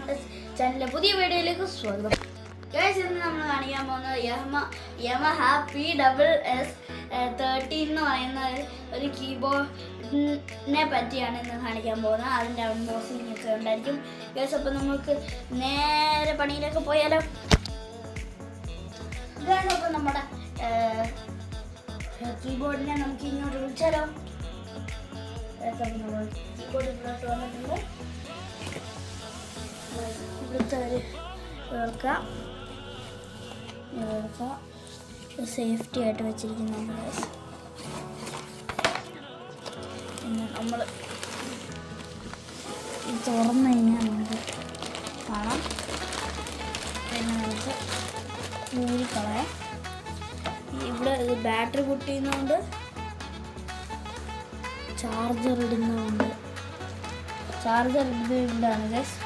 നമ്മുടെ ചാനലിലെ പുതിയ വീഡിയോയിലേക്ക് സ്വാഗതം. ഗൈസ്, ഇന്ന് നമ്മൾ കാണിക്കാൻ പോകുന്നത് യമഹ P30 എന്ന് പറയുന്ന ഒരു കീബോർഡിനെ പറ്റിയാണ് ഇന്ന് കാണിക്കാൻ പോകുന്നത്. അതിൻ്റെ അൺബോക്സിംഗ് ഒക്കെ ഉണ്ടായിരിക്കും. ഗൈസ്, അപ്പോൾ നമുക്ക് നേരെ പണിയിലേക്ക് പോയാലോ. ഗൈസ്, അപ്പോൾ നമ്മുടെ കീബോർഡിനെ നമുക്ക് ഇങ്ങോട്ട് വിളിച്ചാലോ. നമ്മൾ കീബോർഡ് ഇങ്ങോട്ട് വന്നിട്ടുണ്ട്. ഇവിടുത്തെ ഒരു കേൾക്കാം സേഫ്റ്റി ആയിട്ട് വെച്ചിരിക്കുന്നു. പിന്നെ നമ്മൾ തുറന്നു കഴിഞ്ഞാൽ നമുക്ക് കാണാം. പിന്നെ നമുക്ക് ഊരിക്കളയാം. ഇവിടെ ഇത് ബാറ്ററി പൊട്ടിയുന്നതുകൊണ്ട് ചാർജർ ഇടുന്നതുകൊണ്ട് ചാർജർ ഇടുന്നത് ഇവിടെയാണ് ഗൈസ്.